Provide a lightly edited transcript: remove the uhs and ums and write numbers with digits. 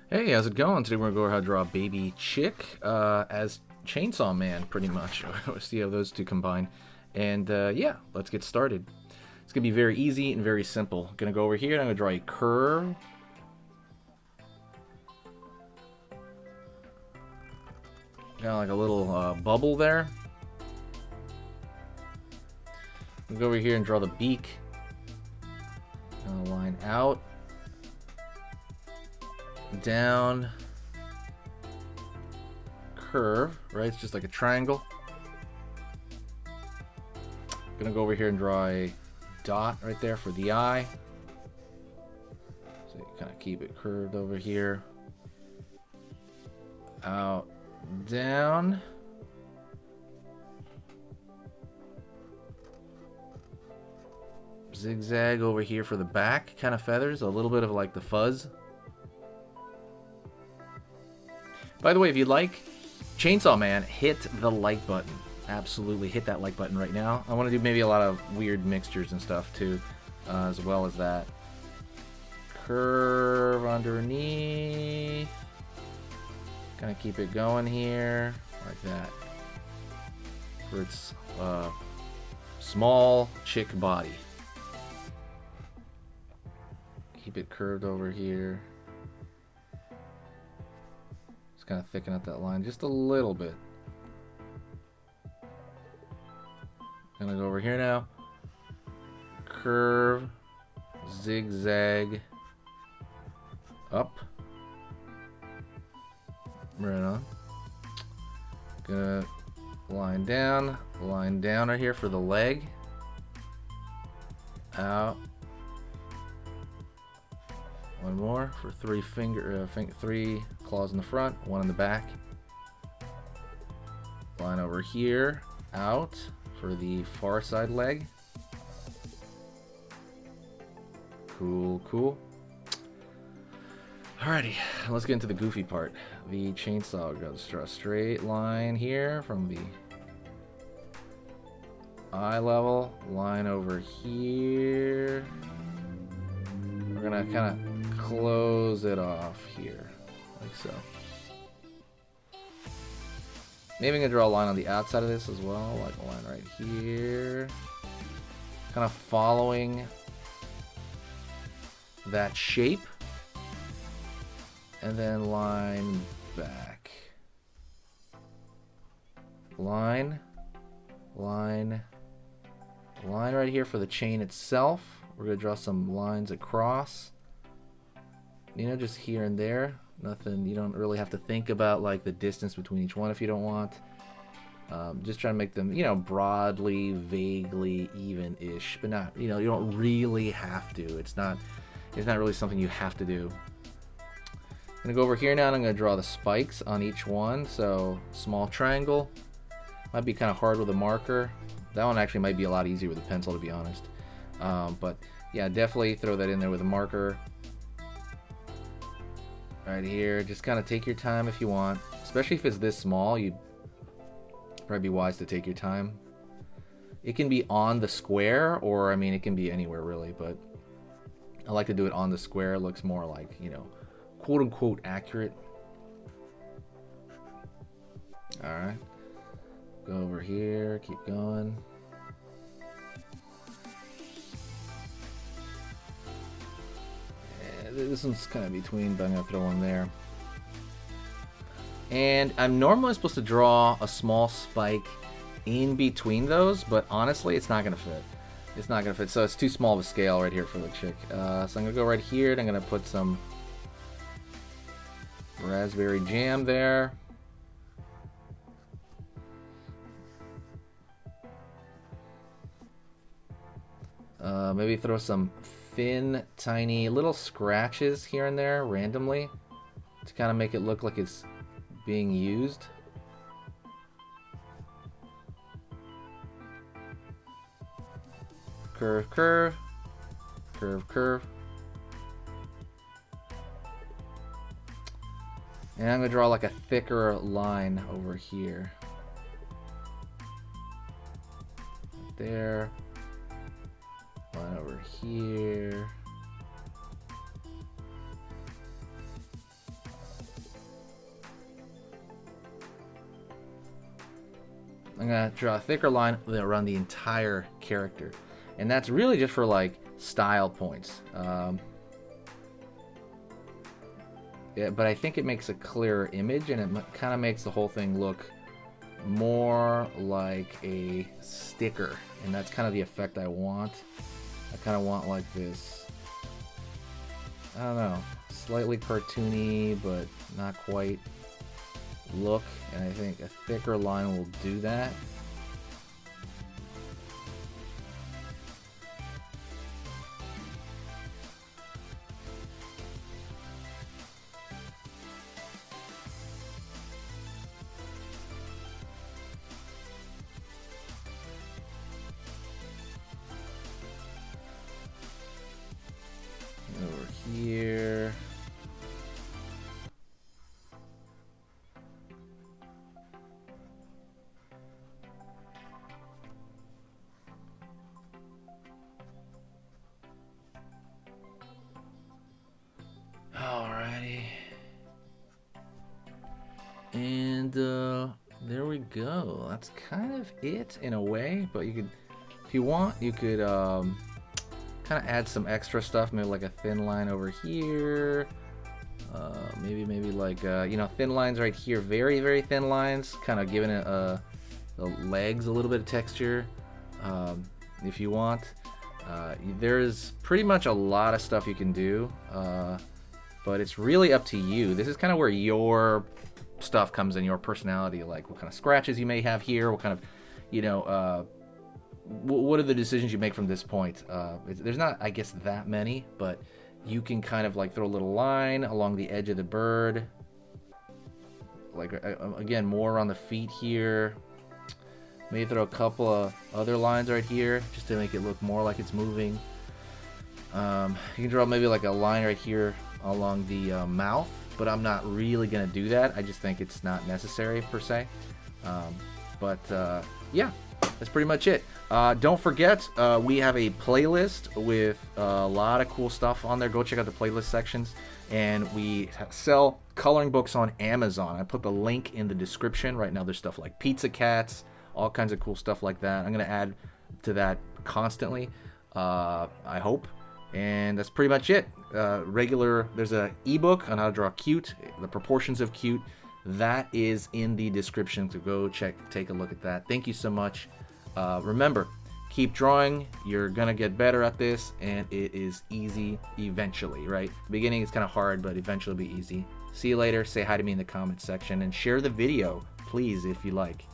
Hey, how's it going? Today we're going to go over how to draw a baby chick as Chainsaw Man, pretty much. We'll see how those two combine. And yeah, let's get started. It's going to be very easy and very simple. I'm going to go over here and I'm going to draw a curve. Kind of like a little bubble there. I'm going to go over here and draw the beak. Line out. Down, curve, right? It's just like a triangle. Gonna go over here and draw a dot right there for the eye. So you kind of keep it curved over here. Out, down. Zigzag over here for the back, kind of feathers, a little bit of like the fuzz. By the way, if you like Chainsaw Man, hit the like button. Absolutely hit that like button right now. I want to do maybe a lot of weird mixtures and stuff too, as well as that. Curve underneath. Kind of keep it going here, like that. For its small chick body. Keep it curved over here. Kind of thicken up that line just a little bit. Gonna go over here now. Curve, zigzag, up. Right on. Gonna line down right here for the leg. Out. One more for three claws in the front, one in the back. Line over here, out for the far side leg. Cool, cool. Alrighty, let's get into the goofy part. The chainsaw. We're gonna draw a straight line here from the eye level. Line over here. We're gonna kind of close it off here, like so. Maybe I'm gonna draw a line on the outside of this as well, like a line right here. Kind of following that shape. And then line back. Line right here for the chain itself. We're gonna draw some lines across. You know, just here and there. Nothing, you don't really have to think about like the distance between each one if you don't want. Just trying to make them, you know, broadly, vaguely even-ish, but not, you know, you don't really have to. It's not really something you have to do. I'm gonna go over here now and I'm gonna draw the spikes on each one. So small triangle. Might be kind of hard with a marker. That one actually might be a lot easier with a pencil, to be honest. But yeah, definitely throw that in there with a marker. Right here, just kind of take your time if you want. Especially if it's this small, you'd probably be wise to take your time. It can be on the square, or I mean, it can be anywhere really, but I like to do it on the square. It looks more like, you know, quote unquote accurate. Alright. Go over here, keep going. This one's kind of between, but I'm going to throw one there. And I'm normally supposed to draw a small spike in between those, but honestly, it's not going to fit. It's not going to fit, so it's too small of a scale right here for the chick. So I'm going to go right here, and I'm going to put some raspberry jam there. Maybe throw some thin, tiny little scratches here and there randomly to kind of make it look like it's being used. Curve, curve, curve, curve. And I'm going to draw like a thicker line over here. Right there. Line over here. I'm gonna draw a thicker line around the entire character, and that's really just for like style points. Yeah, but I think it makes a clearer image, and it kind of makes the whole thing look more like a sticker, and that's kind of the effect I want. I kind of want like this, I don't know, slightly cartoony but not quite look, and I think a thicker line will do that. Over here. Alrighty. And there we go. That's kind of it in a way, but you could, if you want, you could kind of add some extra stuff, maybe like a thin line over here, maybe like you know, thin lines right here, very very thin lines, kind of giving it the legs a little bit of texture, if you want. There's pretty much a lot of stuff you can do, but it's really up to you. This is kind of where your stuff comes in, your personality, like what kind of scratches you may have here, what kind of, you know, what are the decisions you make from this point. There's not, I guess, that many, but you can kind of like throw a little line along the edge of the bird, like again, more on the feet here. Maybe throw a couple of other lines right here just to make it look more like it's moving. You can draw maybe like a line right here along the mouth, but I'm not really gonna do that. I just think it's not necessary per se. Yeah, that's pretty much it. Don't forget, we have a playlist with a lot of cool stuff on there. Go check out the playlist sections. And we sell coloring books on Amazon. I put the link in the description. Right now there's stuff like Pizza Cats, all kinds of cool stuff like that. I'm going to add to that constantly, I hope. And that's pretty much it. There's an ebook on how to draw cute, the proportions of cute. That is in the description, so go take a look at that. Thank you so much. Remember, keep drawing. You're gonna get better at this, and it is easy eventually, right? The beginning is kind of hard, but eventually it'll be easy. See you later. Say hi to me in the comments section, and share the video, please, if you like.